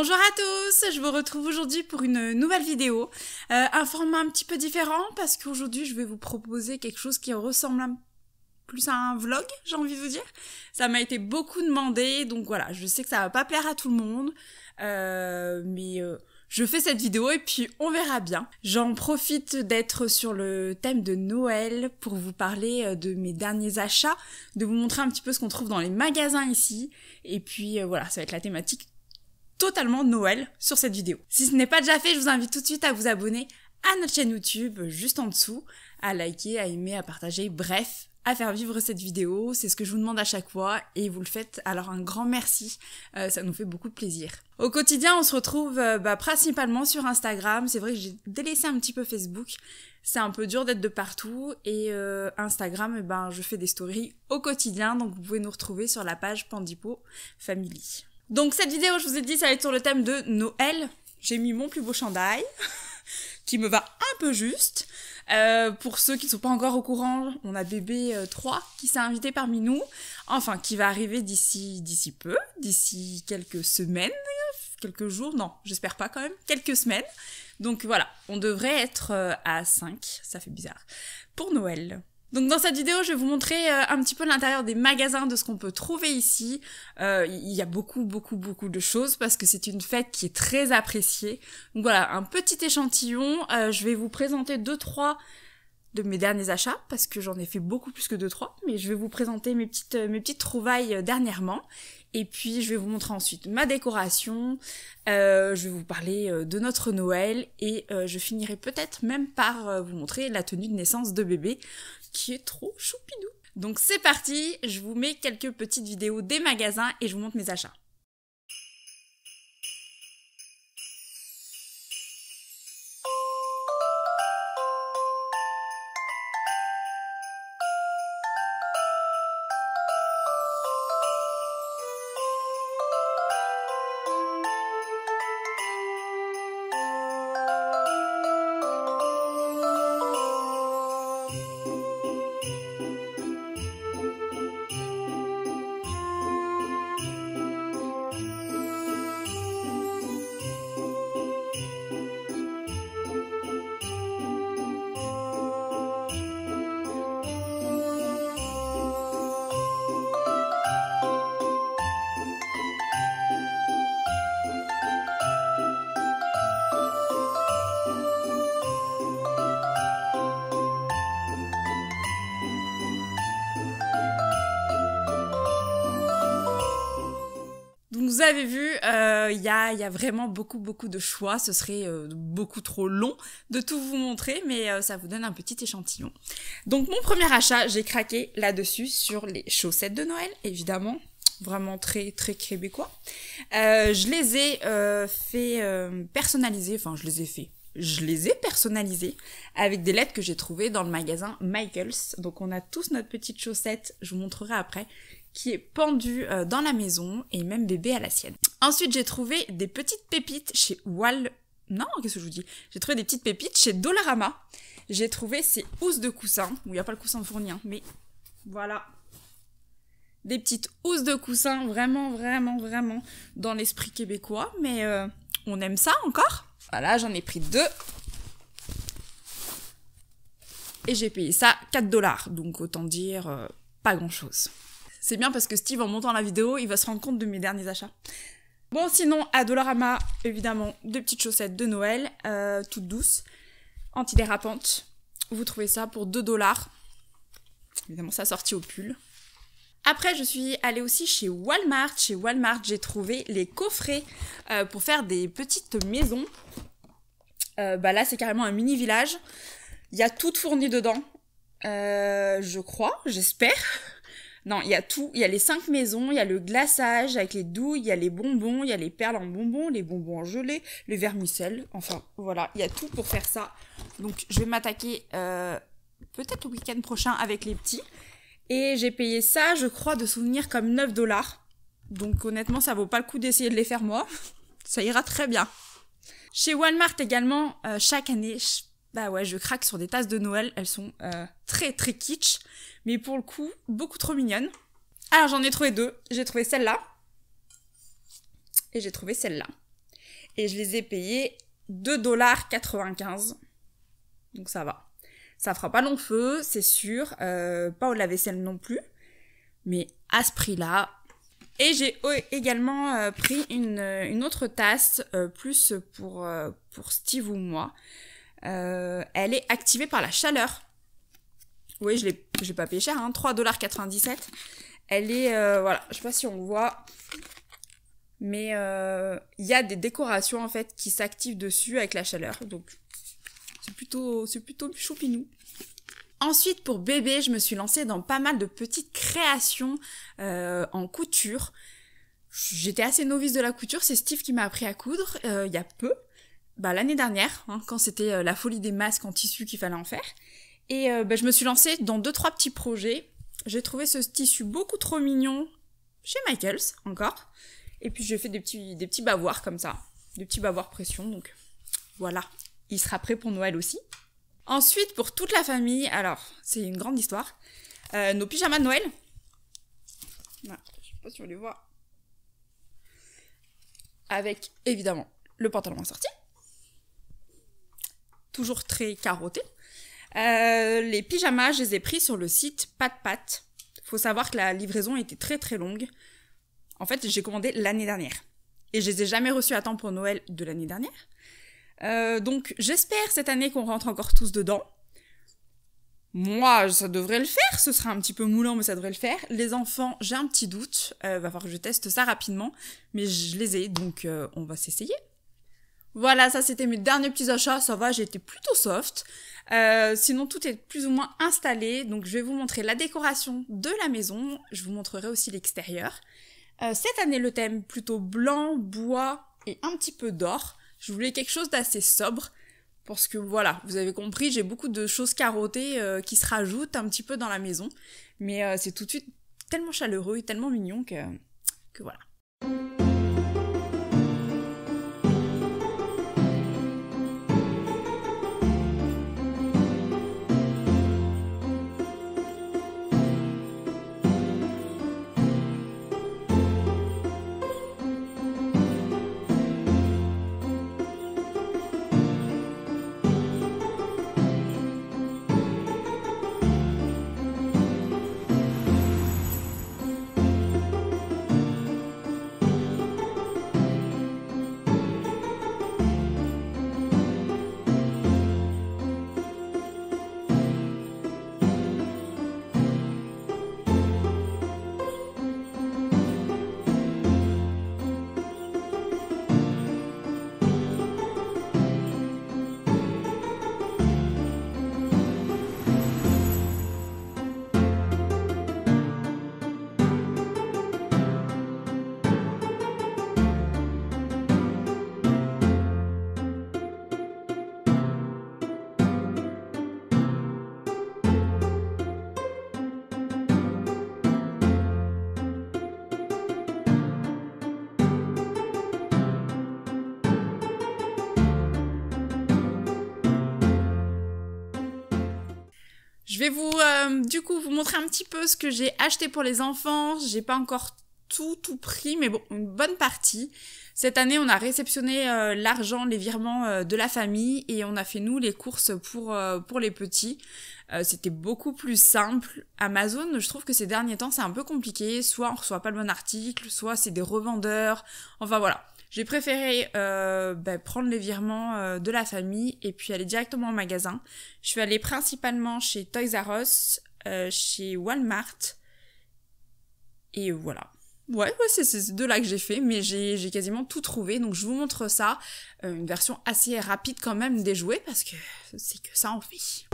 Bonjour à tous, je vous retrouve aujourd'hui pour une nouvelle vidéo, un format un petit peu différent parce qu'aujourd'hui je vais vous proposer quelque chose qui ressemble plus à un vlog, j'ai envie de vous dire. Ça m'a été beaucoup demandé, donc voilà, je sais que ça va pas plaire à tout le monde, mais je fais cette vidéo et puis on verra bien. J'en profite d'être sur le thème de Noël pour vous parler de mes derniers achats, de vous montrer un petit peu ce qu'on trouve dans les magasins ici, et puis voilà, ça va être la thématique totalement Noël sur cette vidéo. Si ce n'est pas déjà fait, je vous invite tout de suite à vous abonner à notre chaîne YouTube, juste en dessous, à liker, à aimer, à partager, bref, à faire vivre cette vidéo. C'est ce que je vous demande à chaque fois et vous le faites, alors un grand merci, ça nous fait beaucoup de plaisir. Au quotidien, on se retrouve principalement sur Instagram. C'est vrai que j'ai délaissé un petit peu Facebook. C'est un peu dur d'être de partout et Instagram, je fais des stories au quotidien, donc vous pouvez nous retrouver sur la page Pandipo Family. Donc cette vidéo, je vous ai dit, ça va être sur le thème de Noël. J'ai mis mon plus beau chandail, qui me va un peu juste. Pour ceux qui ne sont pas encore au courant, on a bébé 3 qui s'est invité parmi nous. Enfin, qui va arriver d'ici peu, d'ici quelques semaines, quelques jours, non, j'espère pas quand même, quelques semaines. Donc voilà, on devrait être à 5, ça fait bizarre, pour Noël. Donc dans cette vidéo, je vais vous montrer un petit peu l'intérieur des magasins, de ce qu'on peut trouver ici. Il y a beaucoup de choses parce que c'est une fête qui est très appréciée. Donc voilà, un petit échantillon. Je vais vous présenter 2-3 de mes derniers achats parce que j'en ai fait beaucoup plus que 2-3. Mais je vais vous présenter mes petites trouvailles dernièrement. Et puis je vais vous montrer ensuite ma décoration, je vais vous parler de notre Noël et je finirai peut-être même par vous montrer la tenue de naissance de bébé qui est trop choupidou. Donc c'est parti, je vous mets quelques petites vidéos des magasins et je vous montre mes achats. Vous avez vu, il y a vraiment beaucoup de choix. Ce serait beaucoup trop long de tout vous montrer, mais ça vous donne un petit échantillon. Donc mon premier achat, j'ai craqué là-dessus sur les chaussettes de Noël, évidemment. Vraiment très québécois. Je les ai personnaliser, enfin je les ai personnalisées avec des lettres que j'ai trouvées dans le magasin Michaels. Donc on a tous notre petite chaussette, je vous montrerai après, qui est pendue dans la maison et même bébé à la sienne. Ensuite, j'ai trouvé des petites pépites chez qu'est-ce que je vous dis? J'ai trouvé des petites pépites chez Dollarama. J'ai trouvé ces housses de coussin. Où il n'y a pas le coussin fourni, hein, mais voilà. Des petites housses de coussin, vraiment dans l'esprit québécois. Mais on aime ça encore. Voilà, j'en ai pris 2. Et j'ai payé ça 4$. Donc autant dire pas grand-chose. C'est bien parce que Steve, en montant la vidéo, il va se rendre compte de mes derniers achats. Bon, sinon, à Dollarama, évidemment, 2 petites chaussettes de Noël, toutes douces, antidérapantes. Vous trouvez ça pour 2$. Évidemment, ça sorti au pull. Après, je suis allée aussi chez Walmart. Chez Walmart, j'ai trouvé les coffrets pour faire des petites maisons. Là, c'est carrément un mini village. Il y a tout fourni dedans, je crois, j'espère. Non, il y a tout, il y a les 5 maisons, il y a le glaçage avec les douilles, il y a les bonbons, il y a les perles en bonbons, les bonbons en gelée, le vermicelle, enfin voilà, il y a tout pour faire ça. Donc je vais m'attaquer peut-être le week-end prochain avec les petits. Et j'ai payé ça, je crois, de souvenir comme 9$. Donc honnêtement, ça vaut pas le coup d'essayer de les faire moi. Ça ira très bien. Chez Walmart également, chaque année, je craque sur des tasses de Noël. Elles sont très kitsch, mais pour le coup, beaucoup trop mignonnes. Alors j'en ai trouvé 2. J'ai trouvé celle-là. Et j'ai trouvé celle-là. et je les ai payés 2,95 $. Donc ça va. Ça fera pas long feu, c'est sûr. Pas au lave-vaisselle non plus. Mais à ce prix-là. Et j'ai également pris une autre tasse, plus pour Steve ou moi. Elle est activée par la chaleur. Oui, je l'ai pas payé cher, hein, 3,97 $. Elle est, voilà, je sais pas si on voit, mais il y a des décorations en fait qui s'activent dessus avec la chaleur, donc c'est plutôt choupinou. Ensuite, pour bébé, je me suis lancée dans pas mal de petites créations en couture. J'étais assez novice de la couture, c'est Steve qui m'a appris à coudre il y a peu, l'année dernière, hein, quand c'était la folie des masques en tissu qu'il fallait en faire. Et je me suis lancée dans 2-3 petits projets. J'ai trouvé ce tissu beaucoup trop mignon chez Michaels, encore. Et puis j'ai fait des petits bavoirs comme ça, des petits bavoirs pression, donc voilà. Il sera prêt pour Noël aussi. Ensuite, pour toute la famille, alors, c'est une grande histoire, nos pyjamas de Noël. Voilà, je sais pas si on les voit. Avec, évidemment, le pantalon assorti. Toujours très carotté. Les pyjamas, je les ai pris sur le site Pat. Faut savoir que la livraison était très très longue. En fait, j'ai commandé l'année dernière. Et je les ai jamais reçus à temps pour Noël de l'année dernière. Donc j'espère cette année qu'on rentre encore tous dedans. Moi, ça devrait le faire, ce sera un petit peu moulant, mais ça devrait le faire. Les enfants, j'ai un petit doute, va falloir que je teste ça rapidement, mais je les ai, donc on va s'essayer. Voilà, ça c'était mes derniers petits achats, ça va, j'ai été plutôt soft. Sinon tout est plus ou moins installé, donc je vais vous montrer la décoration de la maison, je vous montrerai aussi l'extérieur. Cette année le thème plutôt blanc, bois et un petit peu d'or. Je voulais quelque chose d'assez sobre, parce que voilà, vous avez compris, j'ai beaucoup de choses carottées qui se rajoutent un petit peu dans la maison, mais c'est tout de suite tellement chaleureux et tellement mignon que voilà. Je vais vous montrer un petit peu ce que j'ai acheté pour les enfants. J'ai pas encore tout pris, mais bon, une bonne partie. Cette année, on a réceptionné l'argent, les virements de la famille et on a fait nous les courses pour les petits. C'était beaucoup plus simple. Amazon, je trouve que ces derniers temps, c'est un peu compliqué. Soit on reçoit pas le bon article, soit c'est des revendeurs. Enfin voilà. J'ai préféré prendre les virements de la famille et puis aller directement au magasin. Je suis allée principalement chez Toys R Us, chez Walmart et voilà. Ouais, c'est ces deux-là que j'ai fait, mais j'ai quasiment tout trouvé, donc je vous montre ça. Une version assez rapide quand même des jouets parce que c'est que ça en fait.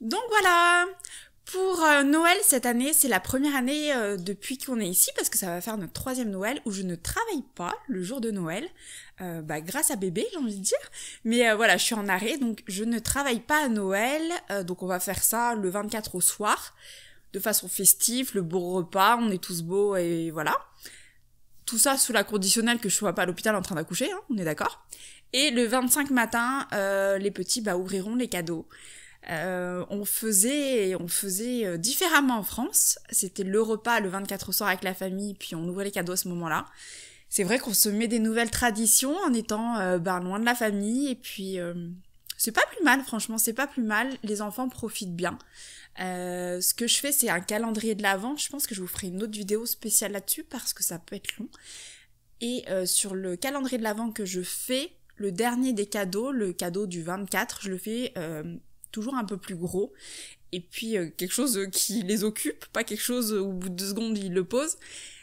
Donc voilà, pour Pour Noël cette année, c'est la première année depuis qu'on est ici, parce que ça va faire notre 3e Noël où je ne travaille pas le jour de Noël, grâce à bébé j'ai envie de dire, mais voilà, je suis en arrêt, donc je ne travaille pas à Noël, donc on va faire ça le 24 au soir, de façon festive, le beau repas, on est tous beaux et voilà. Tout ça sous la conditionnelle que je sois pas à l'hôpital en train d'accoucher, hein, on est d'accord. Et le 25 matin, les petits ouvriront les cadeaux. On faisait différemment en France. C'était le repas le 24 au soir avec la famille, puis on ouvrait les cadeaux à ce moment-là. C'est vrai qu'on se met des nouvelles traditions en étant loin de la famille, et puis c'est pas plus mal, franchement, c'est pas plus mal. Les enfants profitent bien. Ce que je fais, c'est un calendrier de l'Avent. Je pense que je vous ferai une autre vidéo spéciale là-dessus parce que ça peut être long. Et sur le calendrier de l'Avent que je fais, le dernier des cadeaux, le cadeau du 24, je le fais toujours un peu plus gros, et puis quelque chose qui les occupe, pas quelque chose où au bout de 2 secondes ils le posent.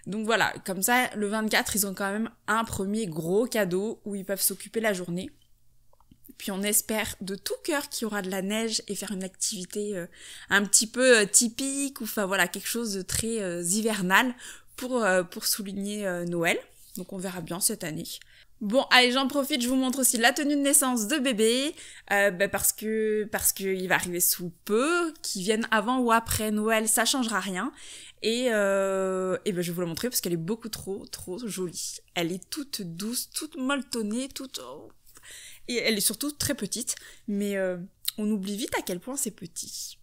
Donc voilà, comme ça le 24 ils ont quand même un premier gros cadeau où ils peuvent s'occuper la journée. Puis on espère de tout cœur qu'il y aura de la neige et faire une activité un petit peu typique, ou enfin voilà, quelque chose de très hivernal pour souligner Noël. Donc on verra bien cette année. Bon, allez, j'en profite, je vous montre aussi la tenue de naissance de bébé, parce que il va arriver sous peu, qu'il vienne avant ou après Noël, ça changera rien. Et je vais vous la montrer parce qu'elle est beaucoup trop jolie. Elle est toute douce, toute molletonnée, et elle est surtout très petite, mais on oublie vite à quel point c'est petit.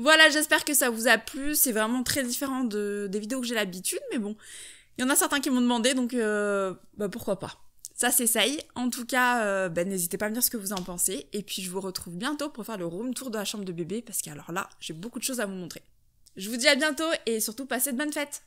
Voilà, j'espère que ça vous a plu, c'est vraiment très différent des vidéos que j'ai l'habitude, mais bon, il y en a certains qui m'ont demandé, donc pourquoi pas. Ça s'essaye, en tout cas, n'hésitez pas à me dire ce que vous en pensez, et puis je vous retrouve bientôt pour faire le room tour de la chambre de bébé, parce qu'alors là, j'ai beaucoup de choses à vous montrer. Je vous dis à bientôt, et surtout, passez de bonnes fêtes!